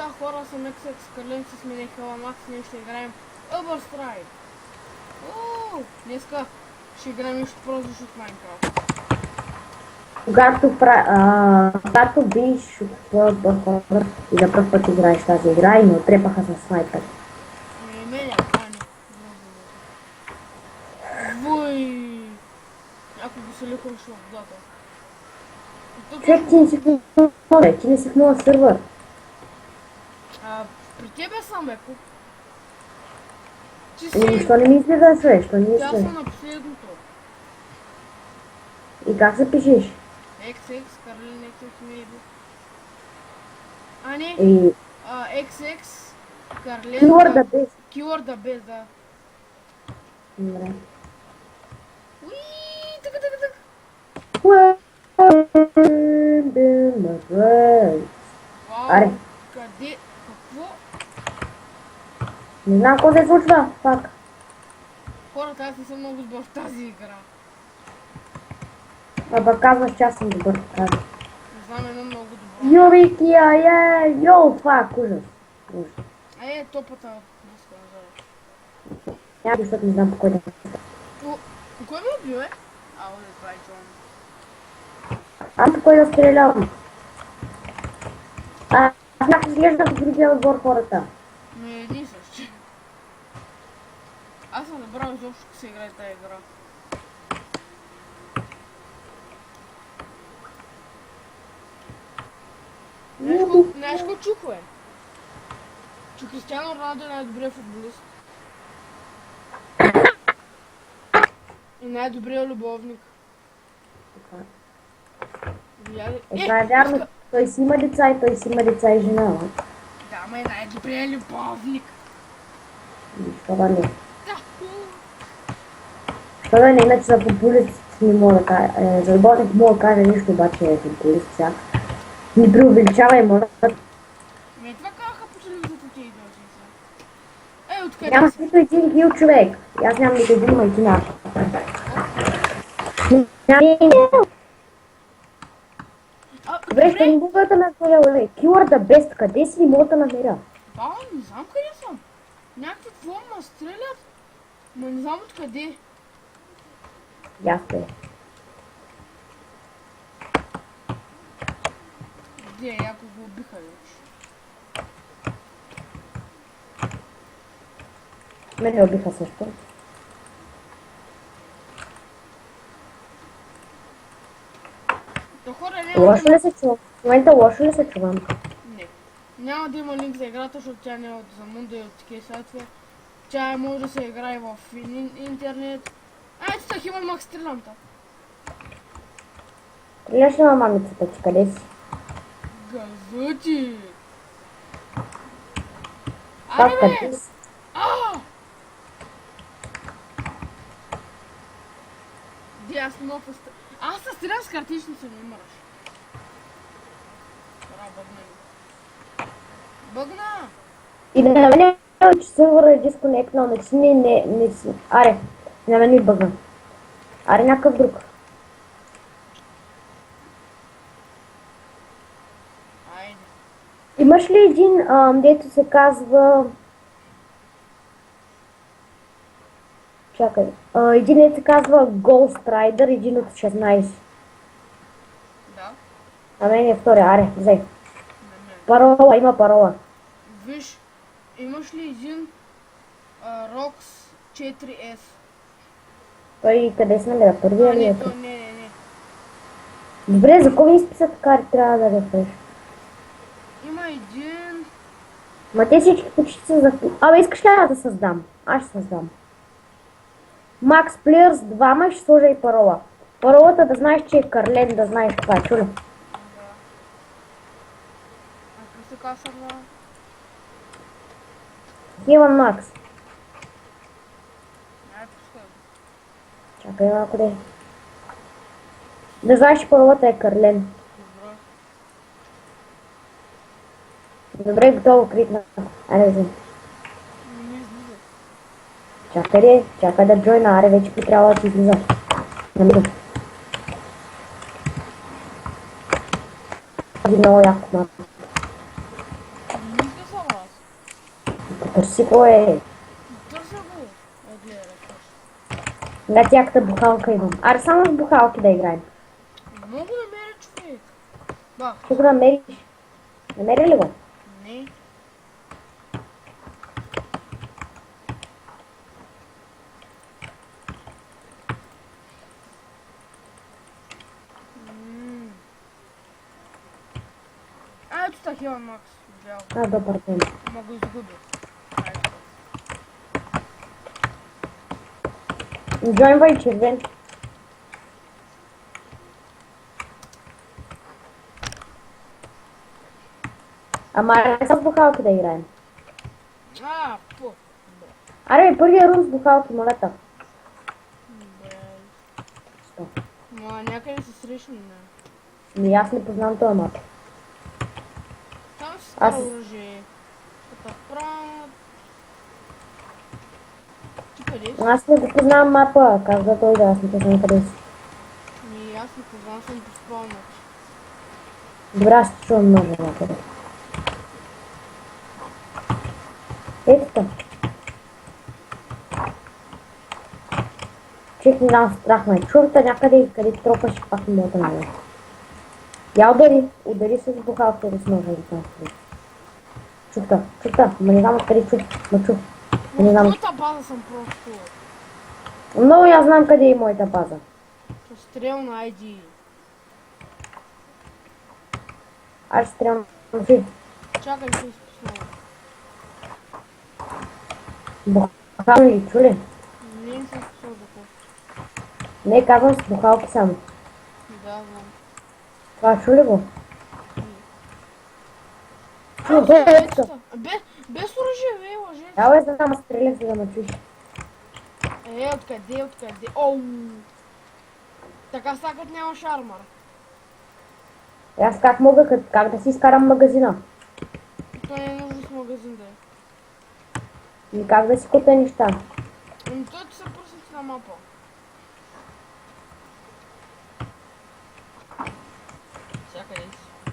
така хора, съм XX, Карлен се смени Макс, ние ще играем Uber Strike. Днеска ще играем нещо по-различно от Майнкрафт. Когато биш от твоя хора и за пръв път играеш тази игра и ме отрепаха с снайпер. Мене, Вой! Някой го се лекуваше в водата. Човек, ти не си в моя сървър. При тебе съм, беко. Защо не ми излизаш, що не ми Тя излизаш? съм на последното. И как се пишеш? XX, Карлин XX maybe. А не, И XX, Карлин... keyword без. Keyword без, да. Добре. Уиii, така. Вау, Аре. къде, какво? Не знам какво се случва, пак. Хората, аз не съм много добър в тази игра. Аба казваш, че аз съм добър. Не знам едно много добро. Юрикия, йоу, това е ужас. Топата близко назад. Няма, защото не знам по кой да. Кой ме убил, е? Това е Джон. Аз по кой да стрелявам. Аз как изглежда в другия отбор хората. Не, един същи. Аз съм забрал изобщо как се играе тази игра. Знаеш какво чух, бе? Че Кристиано Роналдо е най-добрият футболист. И най-добрият любовник. Това е вярно. Той си има деца и той си има деца и жена. Да, ма е най-добрият любовник. Защо да не? Да. Защо да не, иначе за футболист не мога да кажа. За любовник мога да кажа нищо, обаче е футболист сега. Не преувеличавай, моля. Това казаха по телевизията ти идваш сега. Откъде Няма си? нито един хил човек. Аз нямам нито един майчина. Добре, ще не мога да намеря. Keyword best, къде си, не мога да намеря? Не знам къде съм. Някакви какво ма стрелят, но не знам откъде. Ясно е. Где, някой го убиха вече. Мене убиха също. То хора Лошо ли се чувам? В момента лошо ли се чувам? Не. Няма да има линк за играта, защото тя не е от Замунда и от такива сайтове. Тя може да се играе в интернет. Ето така, Химан Макс, стрелям та. Стреляш на мамицата ти, къде си? Газути! Пак Аре къде бе! си? Ди, аз много Аз се стрелям с картичница, не мърш. Бъгна! И да на мене, че сървъра е дисконектнал, не си, не си. Аре, на мен ми бъгна. Аре, някакъв друг. Айде. Имаш ли един, дето се казва... Чакай. Един дето се казва Ghost Rider, един от 16. Да? А мен е втория. Аре, взей. На мен. Парола, има парола. Виж, имаш ли един ROX 4S? Той къде се намира? Първия ли е? Не. Добре, за кой изписат карти трябва да рефреш? Има един... Ма те всички почти са за... Абе, искаш ли аз да създам? Аз ще създам. Max Players 2 ще сложа и парола. Паролата да знаеш, че е Карлен, да знаеш това, чули? Да. Ако се казва... Хиван Макс. Ай, пускай. Чакай малко да е. Да знаеш, че паролата е Карлен. Добре. Добре, готово, крикна. Аре, взем. Не излиза. Чакай да джойна, аре, вече трябва да ти излиза. Намирам. Много яко, малко. Не излиза. Търси кой е. Търся го. Гледай, На тяката бухалка имам. Аре само с бухалки да играем. мога да намеря човек. Бах, Ще го намериш. Намери ли го? не. Ето такива, Макс. Взял. Добър ден. Ама го изгубих. Джойнвай червен. Ама аре с бухалки да играем. Пу. Аре бе, първия рун с бухалки, моля те. Що? Ма някъде се срещна, не. Ми аз не познавам този мап. Там си Аз- стара оръжие. Като правят... Ти къде си? Аз не го познавам мапа. Как да той да, аз не познавам къде си. Ми аз не познавам, съм по спалнат. Добре, аз ще чувам много някъде. Ето та. Чих не дам страх, ме. Чурта някъде, къде тропаш, пак не мога да намеря. Я удари. Удари с бухалка или с ножа или там. Чурта. Ма не знам откъде чу. Ма чу. Не В знам. твоята база съм просто. Но аз знам къде е моята база. Стрелна ID. Аз ще трябва да си. Чакай, ще изпусна. Бухалка ли, чули? Не съм спусна да купа. Не, казвам с бухалки само. Да, знам. Това чули го? Чу, Ето ето. са. Без оръжие, бе, лъже. Да, бе, знам, аз стрелях, за да ме чуеш. Откъде? Оу! Така сакът нямаш армар. Аз как мога, как да си изкарам магазина? То не е нужно с магазин да е. И как да си купя неща? Ами той ти са пръсници на мапа. Всякъде си.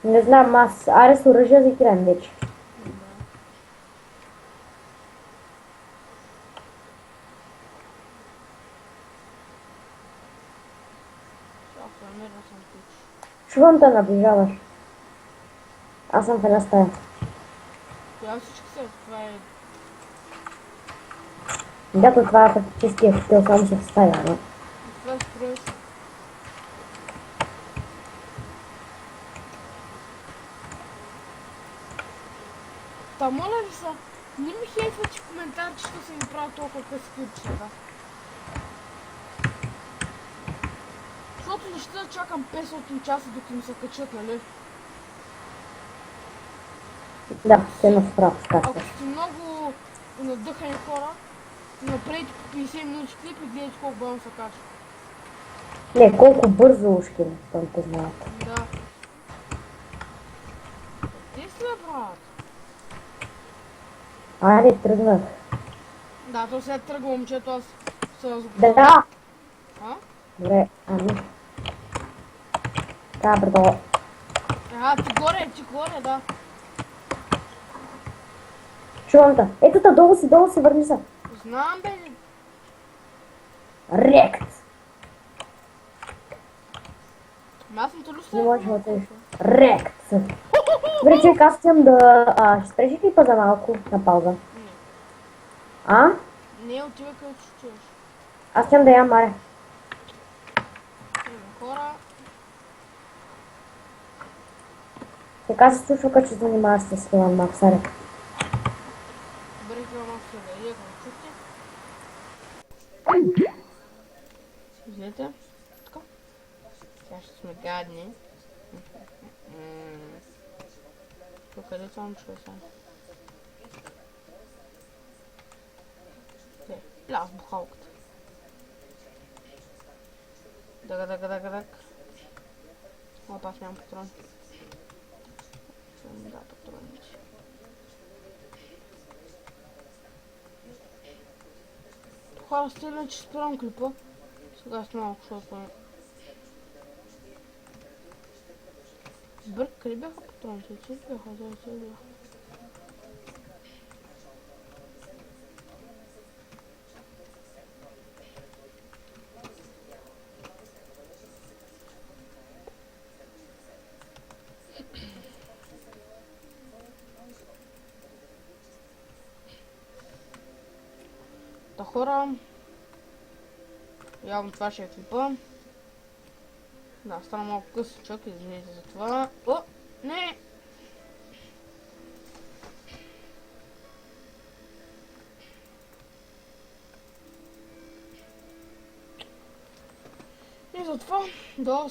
Не знам, аз аре с оръжие за играем вече. Намерил съм ключ. Чувам да наближаваш. Аз съм в една стая. Коя всички са? Това е... Дето това е фактически е хотел, само ще в стая, но... Това е строиш. Та моля ви са, не ми хейфвате в коментар, че ще се ми правят толкова къси ключчета. Защото не ще да чакам 500 часа докато ми се качат, нали? Да, се има справа с Ако карта. сте много надъхани хора, направете по 50 минути клип и гледайте колко бавно се качва. Не, колко бързо ушки, там те знаят. Да. Те си бе, брат? Аре, тръгнах. Да, то след тръгва момчето, аз се разговарям. Да! А? Добре, ами. Да, брато. Ти горе, да. Чувам те. Ето та, долу си, върни се. Знам, бе. Рект! Аз съм толю Не можеш да отидеш. Рект! Добре, човек, аз искам да... ще спреш ли за малко на пауза? Не. А? Не, отивай където ще чуеш. Аз искам да ям, аре. Хора, Така се случва, като се занимаваш с Хилан Макс, аре. бъде това малко се да иде, като чухте. Излете. Така. Сега ще сме гадни. Тук къде това момче сега? Ля, в бухалката. Дък. Опа, аз нямам патрон. Да, патроните. Хора, стига, че спирам клипа. Сега с малко, защото... Бърк, къде бяха патроните? Че бяха, да, че бяха. Та хора. Явно това ще е клипа. Да, стана малко късичък, извинете за това. О, не! И затова, да,